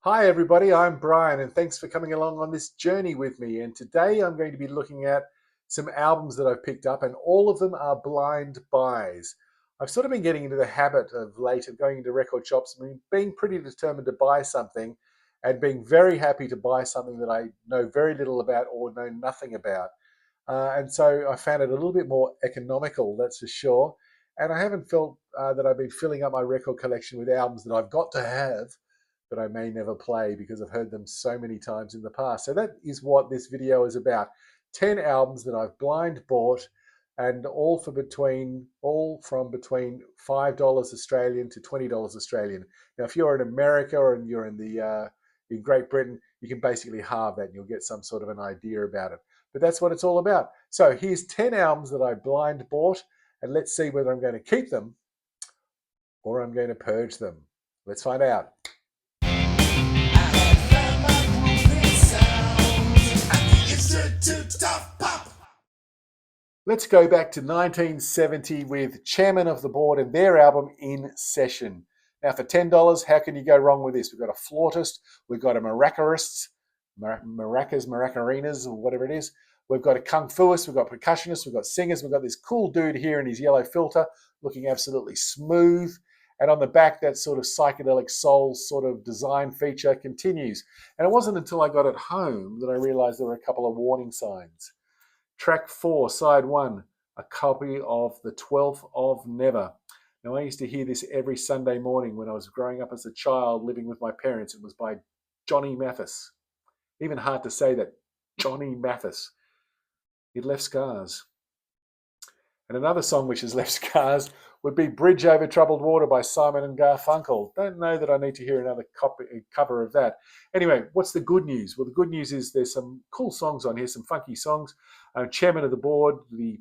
Hi everybody, I'm Brian and thanks for coming along on this journey with me. And today I'm going to be looking at some albums that I've picked up, and all of them are blind buys. I've sort of been getting into the habit of late of going into record shops and being pretty determined to buy something and being very happy to buy something that I know very little about or know nothing about. And so I found it a little bit more economical, that's for sure. And I haven't felt that I've been filling up my record collection with albums that I've got to have, but I may never play because I've heard them so many times in the past. So that is what this video is about. 10 albums that I've blind bought, and all from between $5 Australian to $20 Australian. Now, if you're in America or you're in Great Britain, you can basically halve that and you'll get some sort of an idea about it. But that's what it's all about. So here's 10 albums that I blind bought, and let's see whether I'm going to keep them or I'm going to purge them. Let's find out. Let's go back to 1970 with Chairman of the Board and their album In Session. Now for $10, how can you go wrong with this? We've got a flautist, we've got a maracarist, maracarinas, or whatever it is. We've got a kung fuist, we've got percussionists, we've got singers, we've got this cool dude here in his yellow filter looking absolutely smooth. And on the back, that sort of psychedelic soul sort of design feature continues. And it wasn't until I got it home that I realized there were a couple of warning signs. Track 4, side 1, a copy of The 12th of Never. Now, I used to hear this every Sunday morning when I was growing up as a child living with my parents. It was by Johnny Mathis. Even hard to say that, Johnny Mathis. It left scars. And another song which has left scars would be Bridge Over Troubled Water by Simon and Garfunkel. Don't know that I need to hear another cover of that. Anyway, what's the good news? Well, the good news is there's some cool songs on here, some funky songs. Chairman of the Board, the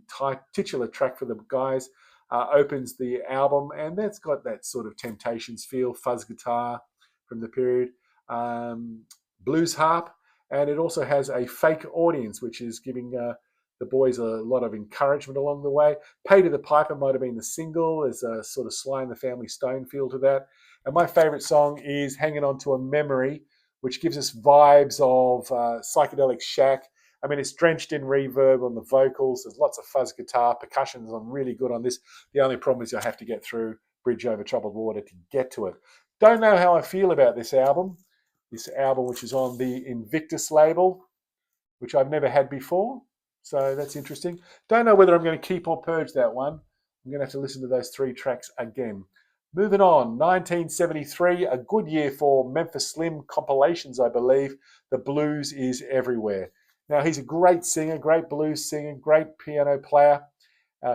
titular track for the guys, opens the album, and that's got that sort of Temptations feel, fuzz guitar from the period, blues harp, and it also has a fake audience, which is giving the boys a lot of encouragement along the way. Pay to the Piper might have been the single. There's a sort of Sly and the Family Stone feel to that. And my favorite song is Hanging On to a Memory, which gives us vibes of psychedelic shack. I mean, it's drenched in reverb on the vocals. There's lots of fuzz guitar. Percussion is on really good on this. The only problem is I have to get through Bridge Over Troubled Water to get to it. Don't know how I feel about this album. This album, which is on the Invictus label, which I've never had before. So that's interesting. Don't know whether I'm going to keep or purge that one. I'm going to have to listen to those 3 tracks again. Moving on, 1973, a good year for Memphis Slim compilations, I believe. The blues is everywhere. Now, he's a great singer, great blues singer, great piano player.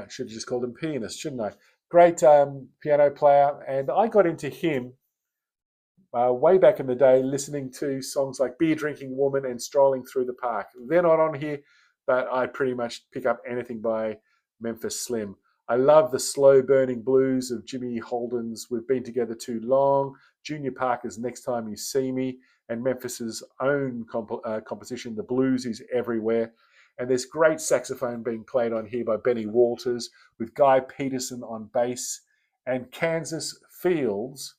Should have just called him pianist, shouldn't I? Great piano player. And I got into him way back in the day listening to songs like Beer Drinking Woman and Strolling Through the Park. They're not on here, but I pretty much pick up anything by Memphis Slim. I love the slow burning blues of Jimmy Holden's We've Been Together Too Long, Junior Parker's Next Time You See Me, and Memphis's own composition, The Blues is Everywhere. And there's great saxophone being played on here by Benny Walters, with Guy Peterson on bass, and Kansas Fields,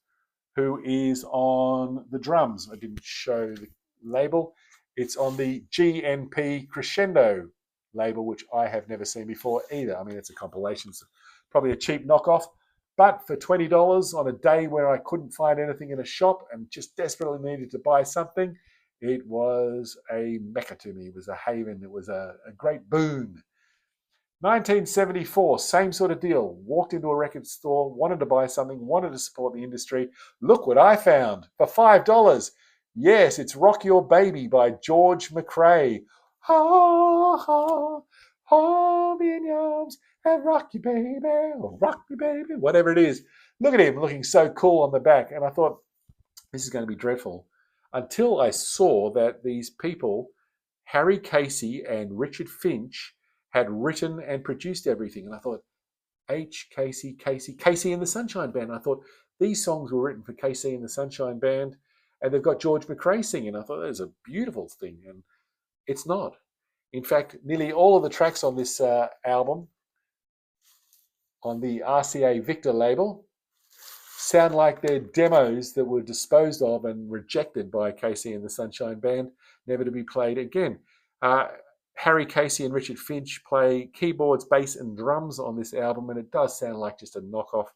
who is on the drums. I didn't show the label. It's on the GNP Crescendo label, which I have never seen before either. I mean, it's a compilation, so probably a cheap knockoff. But for $20 on a day where I couldn't find anything in a shop and just desperately needed to buy something, it was a mecca to me. It was a haven. It was a great boon. 1974, same sort of deal. Walked into a record store, wanted to buy something, wanted to support the industry. Look what I found for $5. Yes, it's Rock Your Baby by George McRae. Ha, ha, hold me in your arms and rock you, baby, or rock me, baby, whatever it is. Look at him looking so cool on the back. And I thought, this is going to be dreadful. Until I saw that these people, Harry Casey and Richard Finch, had written and produced everything. And I thought, Casey and the Sunshine Band. And I thought, these songs were written for Casey and the Sunshine Band, and they've got George McRae singing. I thought, that is a beautiful thing. And it's not. In fact, nearly all of the tracks on this album, on the RCA Victor label, sound like they're demos that were disposed of and rejected by Casey and the Sunshine Band, never to be played again. Harry Casey and Richard Finch play keyboards, bass, and drums on this album, and it does sound like just a knockoff.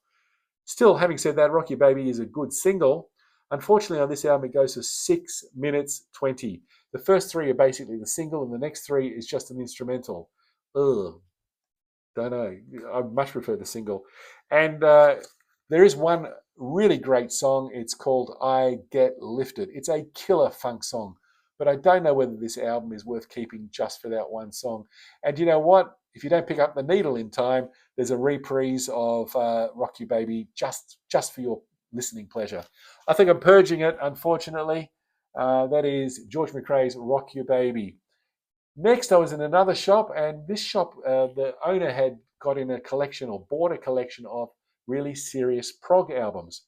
Still, having said that, Rock Your Baby is a good single. Unfortunately, on this album, it goes for 6 minutes 20. The first three are basically the single, and the next three is just an instrumental. Ugh, don't know. I much prefer the single. And there is one really great song. It's called I Get Lifted. It's a killer funk song, but I don't know whether this album is worth keeping just for that one song. And you know what? If you don't pick up the needle in time, there's a reprise of Rock You Baby just for your listening pleasure. I think I'm purging it, unfortunately. That is George McRae's Rock Your Baby. Next, I was in another shop, and this shop, the owner had got in a collection or bought a collection of really serious prog albums.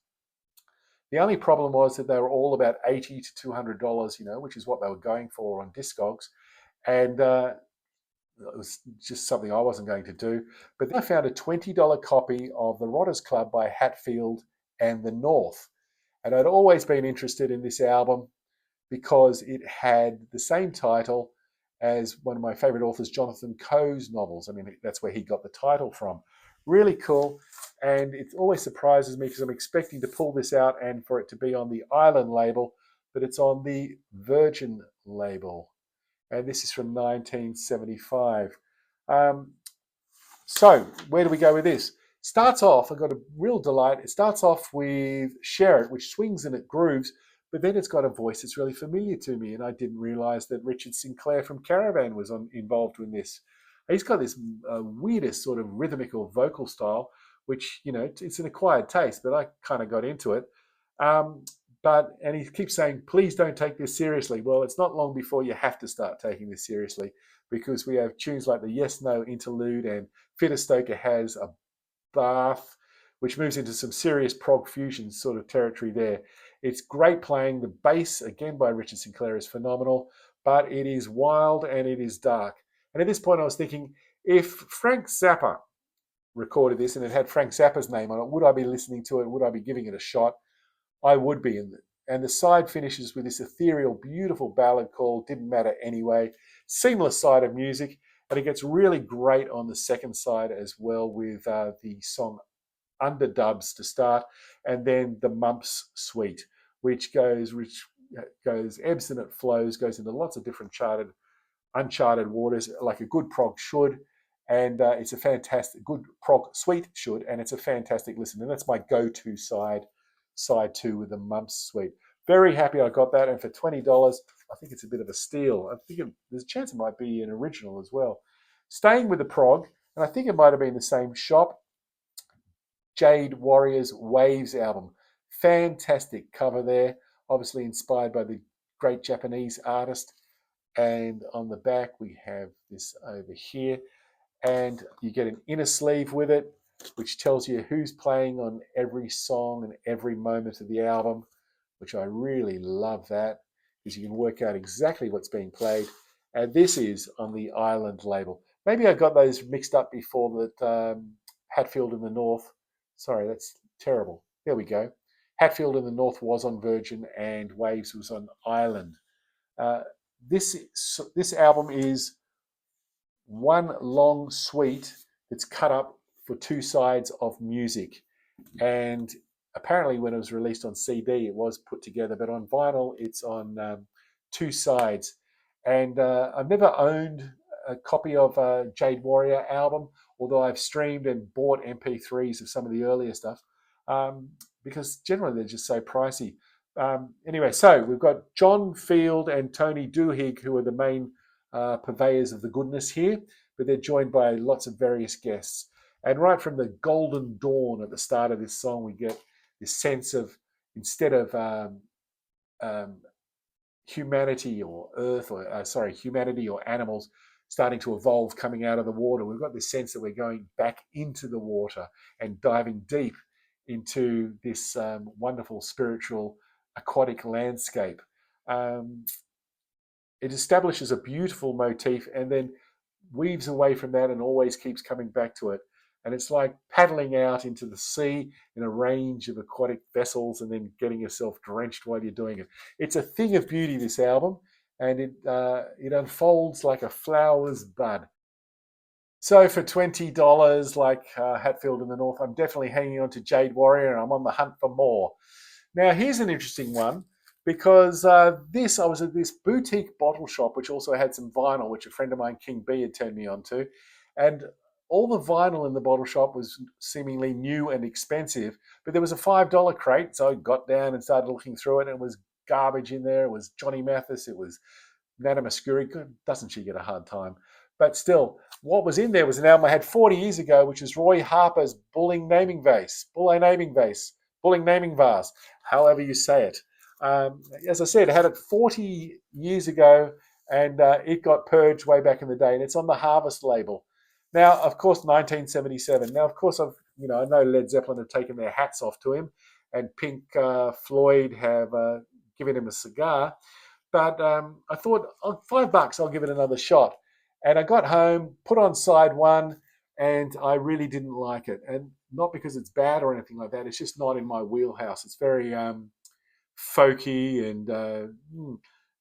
The only problem was that they were all about $80 to $200, which is what they were going for on Discogs, and it was just something I wasn't going to do. But then I found a $20 copy of The Rotters Club by Hatfield and the North, and I'd always been interested in this album because it had the same title as one of my favorite authors, Jonathan Coe's novels. I mean, that's where he got the title from. Really cool. And it always surprises me because I'm expecting to pull this out and for it to be on the Island label, but it's on the Virgin label. And this is from 1975. So where do we go with this? Starts off, I've got a real delight. It starts off with Share It, which swings and it grooves, but then it's got a voice that's really familiar to me, and I didn't realize that Richard Sinclair from Caravan was involved in this. He's got this weirdest sort of rhythmical vocal style, which, it's an acquired taste, but I kind of got into it. And he keeps saying, please don't take this seriously. Well, it's not long before you have to start taking this seriously, because we have tunes like the Yes No interlude, and Fitter Stoker Has a Bath, which moves into some serious prog fusion sort of territory there. It's great playing. The bass, again by Richard Sinclair, is phenomenal, but it is wild and it is dark. And at this point I was thinking, if Frank Zappa recorded this and it had Frank Zappa's name on it, would I be listening to it? Would I be giving it a shot? I would be. And the side finishes with this ethereal, beautiful ballad called Didn't Matter Anyway. Seamless side of music. And it gets really great on the second side as well, with the song Underdubs to start, and then the Mumps Suite, which goes ebbs and it flows, goes into lots of different uncharted waters, like a good prog should. And it's a fantastic, good prog suite should, and it's a fantastic listen. And that's my go-to side two with the Mumps Suite. Very happy I got that, and for $20, I think it's a bit of a steal. I think there's a chance it might be an original as well. Staying with the prog, and I think it might have been the same shop, Jade Warrior's Waves album. Fantastic cover there, obviously inspired by the great Japanese artist. And on the back, we have this over here. And you get an inner sleeve with it, which tells you who's playing on every song and every moment of the album, which I really love that, because you can work out exactly what's being played. And this is on the Island label. Maybe I got those mixed up before that. Hatfield in the North. Sorry, that's terrible. There we go. Hatfield in the North was on Virgin and Waves was on Island. This album is one long suite that's cut up for two sides of music. And apparently when it was released on CD, it was put together, but on vinyl, it's on two sides. And I've never owned a copy of a Jade Warrior album, although I've streamed and bought MP3s of some of the earlier stuff, because generally they're just so pricey. Anyway, so we've got John Field and Tony Duhigg, who are the main purveyors of the goodness here, but they're joined by lots of various guests. And right from the golden dawn at the start of this song, we get this sense of, instead of humanity or humanity or animals starting to evolve coming out of the water, we've got this sense that we're going back into the water and diving deep into this wonderful spiritual aquatic landscape. It establishes a beautiful motif and then weaves away from that and always keeps coming back to it. And it's like paddling out into the sea in a range of aquatic vessels and then getting yourself drenched while you're doing it. It's a thing of beauty, this album, and it unfolds like a flower's bud. So for $20, like Hatfield in the North, I'm definitely hanging on to Jade Warrior, and I'm on the hunt for more. Now, here's an interesting one, because I was at this boutique bottle shop, which also had some vinyl, which a friend of mine, King B, had turned me on to. And all the vinyl in the bottle shop was seemingly new and expensive, but there was a $5 crate. So I got down and started looking through it, and it was garbage in there. It was Johnny Mathis. It was Nana Muscuri. Doesn't she get a hard time? But still, what was in there was an album I had 40 years ago, which is Roy Harper's Bulling Naming Vase, however you say it. As I said, I had it 40 years ago, and it got purged way back in the day, and it's on the Harvest label. Now, of course, 1977. Now, of course, I know Led Zeppelin have taken their hats off to him, and Pink Floyd have given him a cigar. But I thought, oh, $5, I'll give it another shot. And I got home, put on side one, and I really didn't like it. And not because it's bad or anything like that. It's just not in my wheelhouse. It's very folky and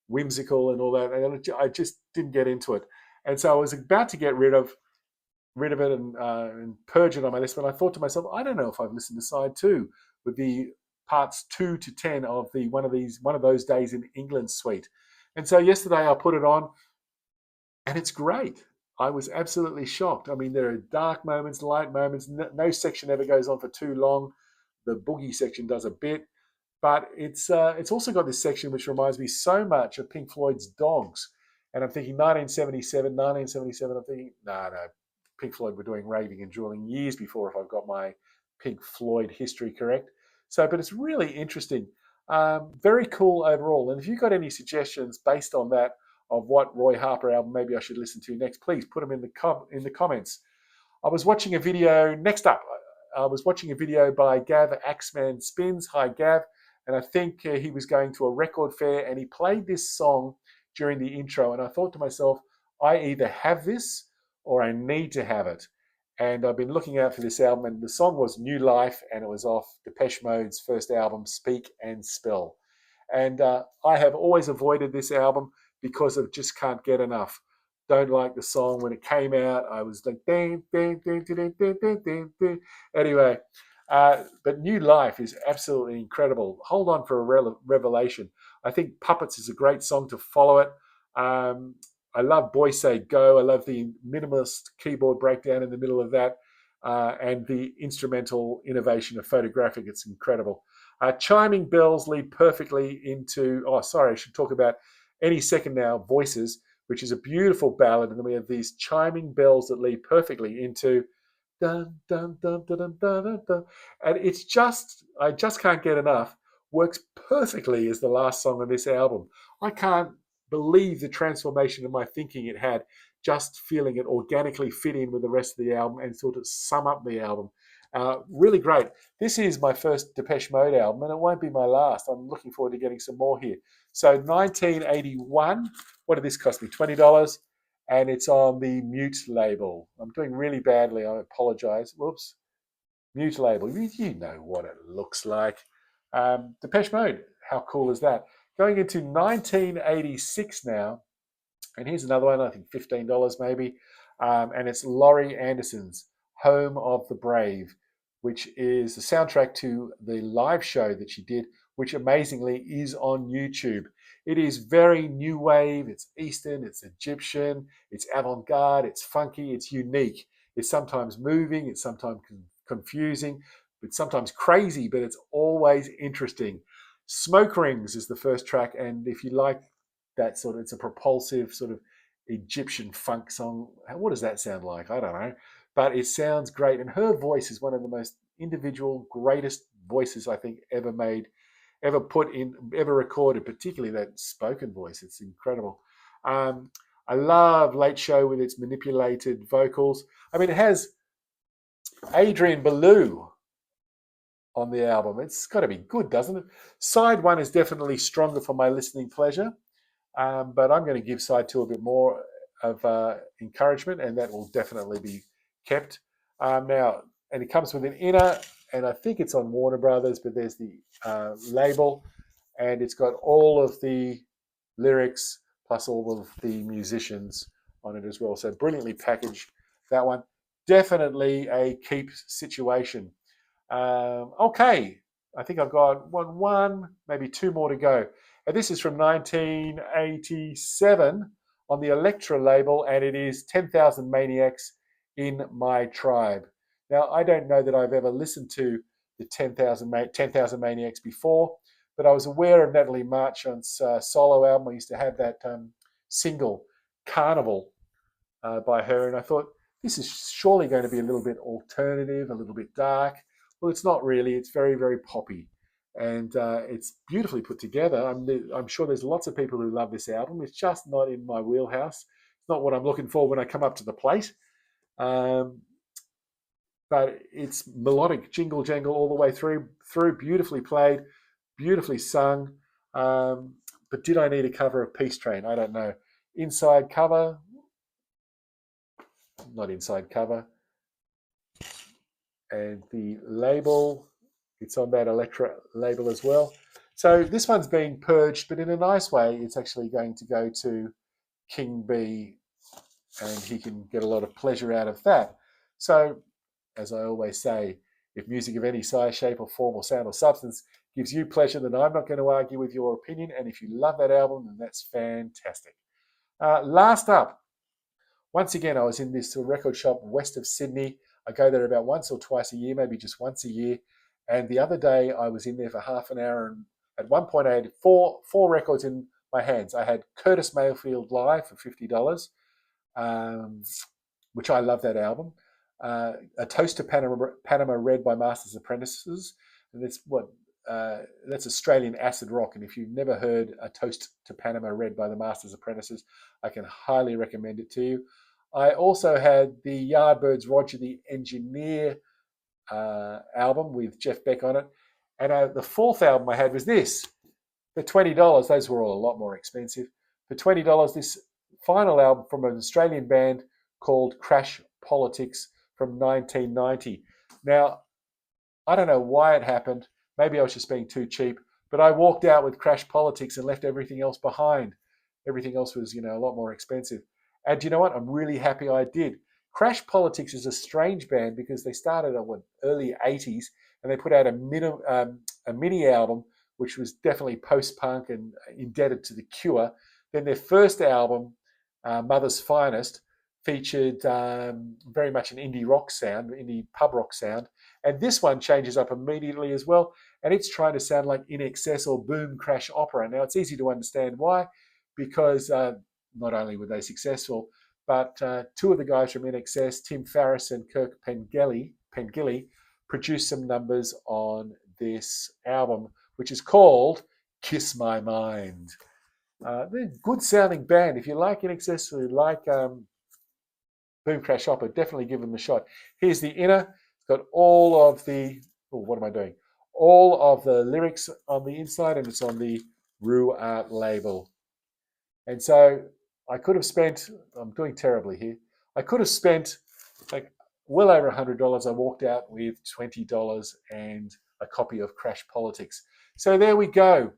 whimsical and all that. And I just didn't get into it. And so I was about to get rid of it and purge it on my list. But I thought to myself, I don't know if I've listened to side two with the parts 2 to 10 of the one of those days in England suite. And so yesterday I put it on, and it's great. I was absolutely shocked. I mean, there are dark moments, light moments. No section ever goes on for too long. The boogie section does a bit, but it's also got this section which reminds me so much of Pink Floyd's Dogs. And I'm thinking 1977. I'm thinking, no, Pink Floyd were doing raving and drooling years before, if I've got my Pink Floyd history correct. So, but it's really interesting. Very cool overall. And if you've got any suggestions based on that of what Roy Harper album maybe I should listen to next, please put them in the comments. I was watching a video, next up, I was watching a video by Gav Axeman Spins. Hi, Gav. And I think he was going to a record fair, and he played this song during the intro. And I thought to myself, I either have this or I need to have it. And I've been looking out for this album, and the song was New Life, and it was off Depeche Mode's first album, Speak and Spell. And I have always avoided this album because of just can't get enough. Don't like the song. When it came out, I was like, ding, ding, ding, ding, ding, ding, ding, ding. Anyway, but New Life is absolutely incredible. Hold on for a revelation. I think Puppets is a great song to follow it. I love Boy Say Go. I love the minimalist keyboard breakdown in the middle of that, and the instrumental innovation of Photographic. It's incredible. Chiming Bells lead perfectly into, I should talk about Any Second Now, Voices, which is a beautiful ballad. And then we have these chiming bells that lead perfectly into dun, dun, dun, dun, dun, dun, dun, dun. And it's just, I just can't get enough. Works perfectly as the last song on this album. I can't believe the transformation of my thinking it had, just feeling it organically fit in with the rest of the album and sort of sum up the album. Really great. This is my first Depeche Mode album, and it won't be my last. I'm looking forward to getting some more here. So 1981, what did this cost me? $20, and it's on the Mute label. I'm doing really badly. I apologize. Whoops. Mute label. You know what it looks like. Depeche Mode. How cool is that? Going into 1986 now, and here's another one, I think $15 maybe, and it's Laurie Anderson's Home of the Brave, which is the soundtrack to the live show that she did, which amazingly is on YouTube. It is very new wave, it's Eastern, it's Egyptian, it's avant-garde, it's funky, it's unique. It's sometimes moving, it's sometimes confusing, it's sometimes crazy, but it's always interesting. Smoke Rings is the first track, and if you like that sort of, it's a propulsive sort of Egyptian funk song. What does that sound like? I don't know, but it sounds great. And her voice is one of the most individual, greatest voices I think ever made, ever put in, ever recorded, particularly that spoken voice. It's incredible. I love Late Show with its manipulated vocals. I mean, it has Adrian Belew on the album. It's got to be good, doesn't it? Side one is definitely stronger for my listening pleasure, but I'm going to give side two a bit more of encouragement, and that will definitely be kept. Now, and it comes with an inner, and I think it's on Warner Brothers, but there's the label, and it's got all of the lyrics plus all of the musicians on it as well. So brilliantly packaged, that one. Definitely a keep situation. Okay, I think I've got one, maybe two more to go. And this is from 1987 on the Elektra label, and it is 10,000 Maniacs in My Tribe. Now, I don't know that I've ever listened to the 10,000 Maniacs before, but I was aware of Natalie Marchant's solo album. I used to have that single, Carnival, by her, and I thought, this is surely going to be a little bit alternative, a little bit dark. Well, it's not really. It's very, very poppy, and it's beautifully put together. I'm sure there's lots of people who love this album. It's just not in my wheelhouse. It's not what I'm looking for when I come up to the plate. But it's melodic, jingle jangle all the way through, beautifully played, beautifully sung. But did I need a cover of Peace Train? I don't know. Inside cover, not inside cover. And the label, it's on that Elektra label as well. So this one's being purged, but in a nice way. It's actually going to go to King B, and he can get a lot of pleasure out of that. So, as I always say, if music of any size, shape, or form, or sound, or substance gives you pleasure, then I'm not going to argue with your opinion. And if you love that album, then that's fantastic. Last up, once again, I was in this record shop west of Sydney. I go there about once or twice a year, maybe just once a year. And the other day, I was in there for half an hour, and at one point, I had four records in my hands. I had Curtis Mayfield Live for $50, which I love that album. A Toast to Panama Red by Masters Apprentices, and that's Australian acid rock. And if you've never heard A Toast to Panama Red by the Masters Apprentices, I can highly recommend it to you. I also had the Yardbirds' Roger the Engineer album with Jeff Beck on it, and the fourth album I had was this for $20. Those were all a lot more expensive. For $20, this final album from an Australian band called Crash Politics from 1990. Now, I don't know why it happened. Maybe I was just being too cheap, but I walked out with Crash Politics and left everything else behind. Everything else was, a lot more expensive. And you know what? I'm really happy I did. Crash Politics is a strange band because they started in the early 80s, and they put out a mini album, which was definitely post-punk and indebted to The Cure. Then their first album, Mother's Finest, featured very much an indie rock sound, indie pub rock sound. And this one changes up immediately as well. And it's trying to sound like In Excess or Boom Crash Opera. Now, it's easy to understand why, because not only were they successful, but two of the guys from In Excess, Tim Farriss and Kirk Pengilly, produced some numbers on this album, which is called Kiss My Mind. They're a good sounding band. If you like In Excess, or you like Boom Crash Opera, definitely give them a shot. Here's the inner. It's got all of the, what am I doing? All of the lyrics on the inside, and it's on the Rue Art label. And so I could have spent, I'm doing terribly here, I could have spent like well over $100. I walked out with $20 and a copy of Crash Politics. So there we go.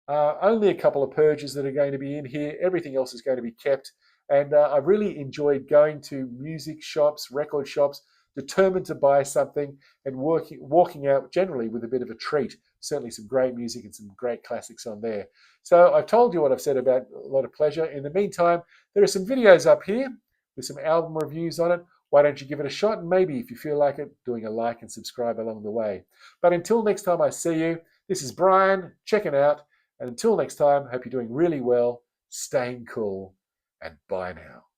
Only a couple of purges that are going to be in here. Everything else is going to be kept. And I've really enjoyed going to music shops, record shops, determined to buy something and walking out generally with a bit of a treat. Certainly some great music and some great classics on there. So I've told you what I've said about a lot of pleasure. In the meantime, there are some videos up here with some album reviews on it. Why don't you give it a shot? And maybe if you feel like it, doing a like and subscribe along the way. But until next time I see you, this is Brian checking out. And until next time, hope you're doing really well, staying cool, and bye now.